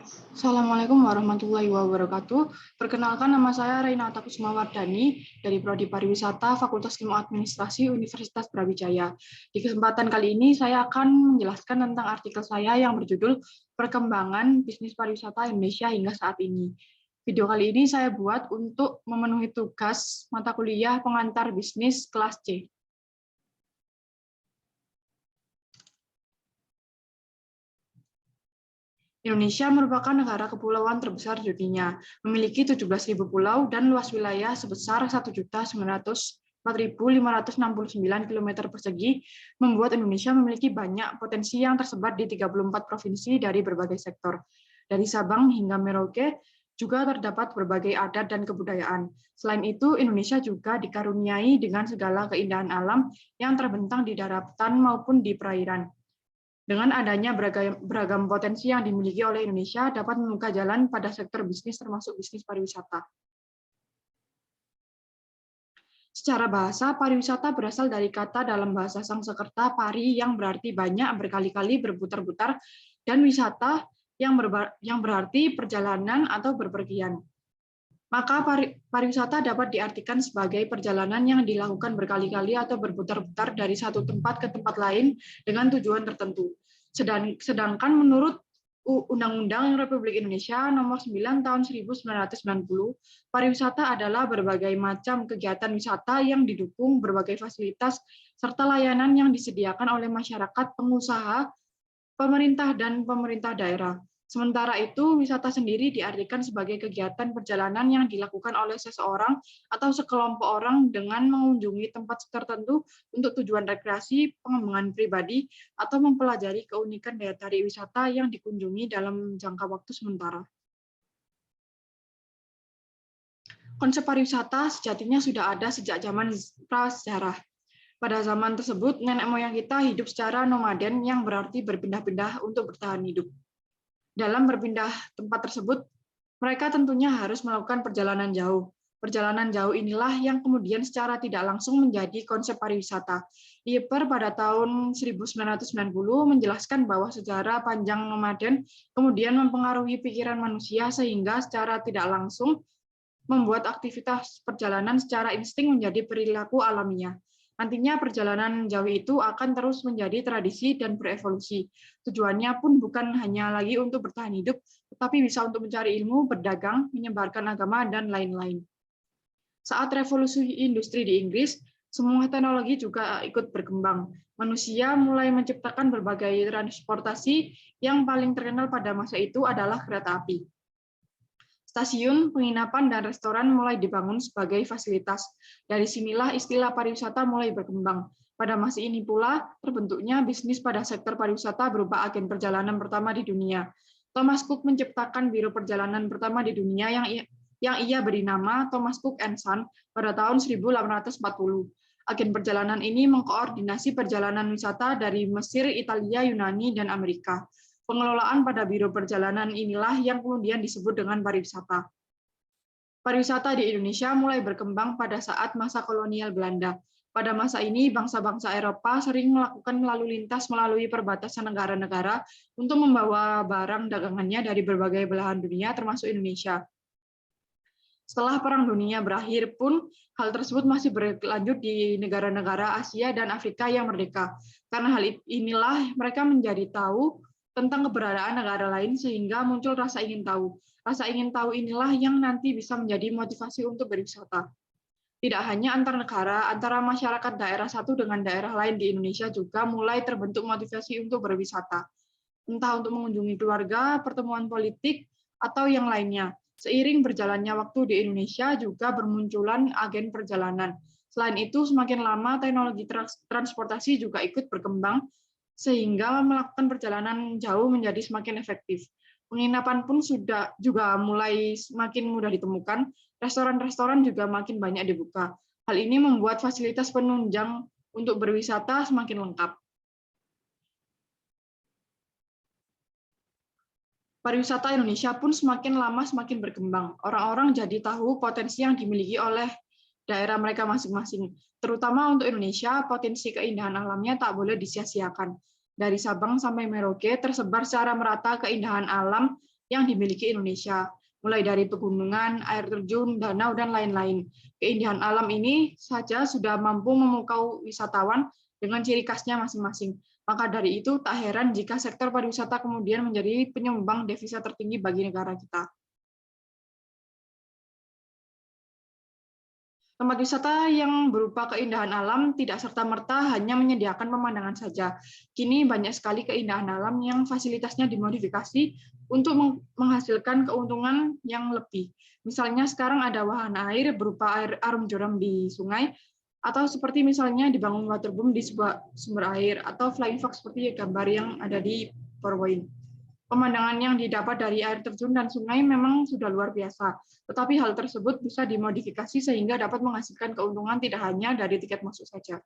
Assalamualaikum warahmatullahi wabarakatuh. Perkenalkan, nama saya Renata Kusumawardani dari Prodi Pariwisata Fakultas Ilmu Administrasi Universitas Brawijaya. Di kesempatan kali ini saya akan menjelaskan tentang artikel saya yang berjudul Perkembangan Bisnis Pariwisata Indonesia hingga saat ini. Video kali ini saya buat untuk memenuhi tugas mata kuliah pengantar bisnis kelas C. Indonesia merupakan negara kepulauan terbesar di dunia, memiliki 17.000 pulau dan luas wilayah sebesar 1.009.4.569 km persegi, membuat Indonesia memiliki banyak potensi yang tersebar di 34 provinsi dari berbagai sektor. Dari Sabang hingga Merauke juga terdapat berbagai adat dan kebudayaan. Selain itu, Indonesia juga dikaruniai dengan segala keindahan alam yang terbentang di daratan maupun di perairan. Dengan adanya beragam potensi yang dimiliki oleh Indonesia dapat membuka jalan pada sektor bisnis termasuk bisnis pariwisata. Secara bahasa, pariwisata berasal dari kata dalam bahasa Sanskerta pari yang berarti banyak, berkali-kali, berputar-putar, dan wisata yang berarti perjalanan atau berpergian. Maka pariwisata dapat diartikan sebagai perjalanan yang dilakukan berkali-kali atau berputar-putar dari satu tempat ke tempat lain dengan tujuan tertentu. Sedangkan menurut Undang-Undang Republik Indonesia Nomor 9 Tahun 1990, pariwisata adalah berbagai macam kegiatan wisata yang didukung berbagai fasilitas serta layanan yang disediakan oleh masyarakat, pengusaha, pemerintah, dan pemerintah daerah. Sementara itu, wisata sendiri diartikan sebagai kegiatan perjalanan yang dilakukan oleh seseorang atau sekelompok orang dengan mengunjungi tempat tertentu untuk tujuan rekreasi, pengembangan pribadi, atau mempelajari keunikan daya tarik wisata yang dikunjungi dalam jangka waktu sementara. Konsep pariwisata sejatinya sudah ada sejak zaman prasejarah. Pada zaman tersebut, nenek moyang kita hidup secara nomaden yang berarti berpindah-pindah untuk bertahan hidup. Dalam berpindah tempat tersebut, mereka tentunya harus melakukan perjalanan jauh. Perjalanan jauh inilah yang kemudian secara tidak langsung menjadi konsep pariwisata. Ieper pada tahun 1990 menjelaskan bahwa sejarah panjang nomaden kemudian mempengaruhi pikiran manusia sehingga secara tidak langsung membuat aktivitas perjalanan secara insting menjadi perilaku alamiah. Nantinya perjalanan jauh itu akan terus menjadi tradisi dan berevolusi. Tujuannya pun bukan hanya lagi untuk bertahan hidup, tetapi bisa untuk mencari ilmu, berdagang, menyebarkan agama, dan lain-lain. Saat revolusi industri di Inggris, semua teknologi juga ikut berkembang. Manusia mulai menciptakan berbagai transportasi yang paling terkenal pada masa itu adalah kereta api. Stasiun, penginapan, dan restoran mulai dibangun sebagai fasilitas. Dari sinilah istilah pariwisata mulai berkembang. Pada masa ini pula, terbentuknya bisnis pada sektor pariwisata berupa agen perjalanan pertama di dunia. Thomas Cook menciptakan biro perjalanan pertama di dunia yang ia beri nama Thomas Cook & Son pada tahun 1840. Agen perjalanan ini mengkoordinasi perjalanan wisata dari Mesir, Italia, Yunani, dan Amerika. Pengelolaan pada biro perjalanan inilah yang kemudian disebut dengan pariwisata. Pariwisata di Indonesia mulai berkembang pada saat masa kolonial Belanda. Pada masa ini, bangsa-bangsa Eropa sering melakukan lalu lintas melalui perbatasan negara-negara untuk membawa barang dagangannya dari berbagai belahan dunia, termasuk Indonesia. Setelah Perang Dunia berakhir pun, hal tersebut masih berlanjut di negara-negara Asia dan Afrika yang merdeka. Karena hal inilah mereka menjadi tahu tentang keberadaan negara lain sehingga muncul rasa ingin tahu. Rasa ingin tahu inilah yang nanti bisa menjadi motivasi untuk berwisata. Tidak hanya antar negara, antara masyarakat daerah satu dengan daerah lain di Indonesia juga mulai terbentuk motivasi untuk berwisata. Entah untuk mengunjungi keluarga, pertemuan politik, atau yang lainnya. Seiring berjalannya waktu di Indonesia juga bermunculan agen perjalanan. Selain itu, semakin lama teknologi transportasi juga ikut berkembang, sehingga melakukan perjalanan jauh menjadi semakin efektif. Penginapan pun juga mulai semakin mudah ditemukan, restoran-restoran juga makin banyak dibuka. Hal ini membuat fasilitas penunjang untuk berwisata semakin lengkap. Pariwisata Indonesia pun semakin lama semakin berkembang. Orang-orang jadi tahu potensi yang dimiliki oleh daerah mereka masing-masing. Terutama untuk Indonesia, potensi keindahan alamnya tak boleh disia-siakan. Dari Sabang sampai Merauke tersebar secara merata keindahan alam yang dimiliki Indonesia, mulai dari pegunungan, air terjun, danau, dan lain-lain. Keindahan alam ini saja sudah mampu memukau wisatawan dengan ciri khasnya masing-masing. Maka dari itu, tak heran jika sektor pariwisata kemudian menjadi penyumbang devisa tertinggi bagi negara kita. Tempat wisata yang berupa keindahan alam tidak serta-merta hanya menyediakan pemandangan saja. Kini banyak sekali keindahan alam yang fasilitasnya dimodifikasi untuk menghasilkan keuntungan yang lebih. Misalnya sekarang ada wahana air berupa air arum jeram di sungai, atau seperti misalnya dibangun waterboom di sebuah sumber air, atau flying fox seperti gambar yang ada di PowerPoint. Pemandangan yang didapat dari air terjun dan sungai memang sudah luar biasa, tetapi hal tersebut bisa dimodifikasi sehingga dapat menghasilkan keuntungan tidak hanya dari tiket masuk saja.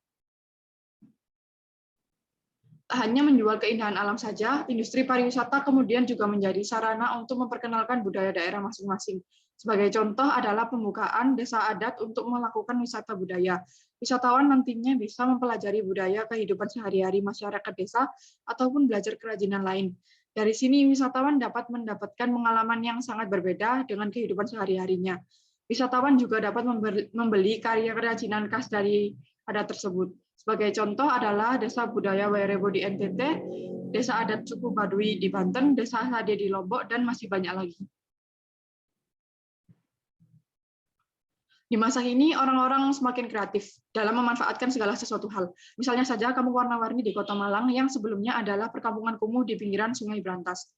Tak hanya menjual keindahan alam saja, industri pariwisata kemudian juga menjadi sarana untuk memperkenalkan budaya daerah masing-masing. Sebagai contoh adalah pembukaan desa adat untuk melakukan wisata budaya. Wisatawan nantinya bisa mempelajari budaya kehidupan sehari-hari masyarakat desa ataupun belajar kerajinan lain. Dari sini wisatawan dapat mendapatkan pengalaman yang sangat berbeda dengan kehidupan sehari-harinya. Wisatawan juga dapat membeli karya kerajinan khas dari adat tersebut. Sebagai contoh adalah Desa Budaya Wairebo di NTT, Desa Adat Suku Baduy di Banten, Desa Sade di Lombok, dan masih banyak lagi. Di masa ini, orang-orang semakin kreatif dalam memanfaatkan segala sesuatu hal. Misalnya saja kampung warna-warni di Kota Malang yang sebelumnya adalah perkampungan kumuh di pinggiran Sungai Brantas.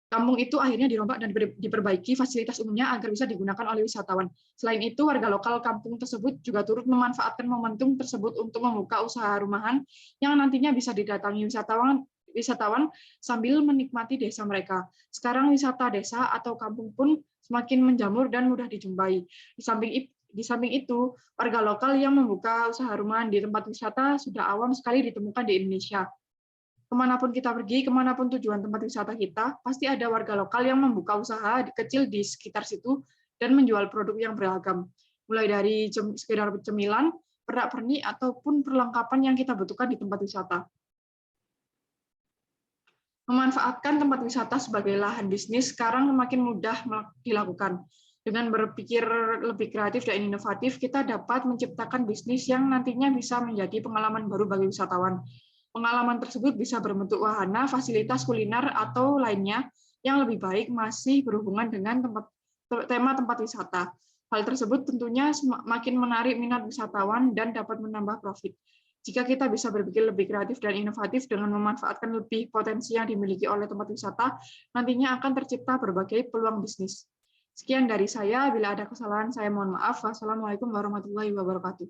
Kampung itu akhirnya dirombak dan diperbaiki fasilitas umumnya agar bisa digunakan oleh wisatawan. Selain itu, warga lokal kampung tersebut juga turut memanfaatkan momentum tersebut untuk membuka usaha rumahan yang nantinya bisa didatangi wisatawan sambil menikmati desa mereka. Sekarang wisata desa atau kampung pun semakin menjamur dan mudah dijumpai. Di samping itu, warga lokal yang membuka usaha rumahan di tempat wisata sudah awam sekali ditemukan di Indonesia. Kemanapun kita pergi, kemanapun tujuan tempat wisata kita, pasti ada warga lokal yang membuka usaha kecil di sekitar situ dan menjual produk yang beragam. Mulai dari sekedar cemilan, pernak-pernik, ataupun perlengkapan yang kita butuhkan di tempat wisata. Memanfaatkan tempat wisata sebagai lahan bisnis sekarang semakin mudah dilakukan. Dengan berpikir lebih kreatif dan inovatif, kita dapat menciptakan bisnis yang nantinya bisa menjadi pengalaman baru bagi wisatawan. Pengalaman tersebut bisa berbentuk wahana, fasilitas kuliner, atau lainnya yang lebih baik masih berhubungan dengan tema tempat wisata. Hal tersebut tentunya semakin menarik minat wisatawan dan dapat menambah profit. Jika kita bisa berpikir lebih kreatif dan inovatif dengan memanfaatkan lebih potensi yang dimiliki oleh tempat wisata, nantinya akan tercipta berbagai peluang bisnis. Sekian dari saya, bila ada kesalahan saya mohon maaf. Wassalamualaikum warahmatullahi wabarakatuh.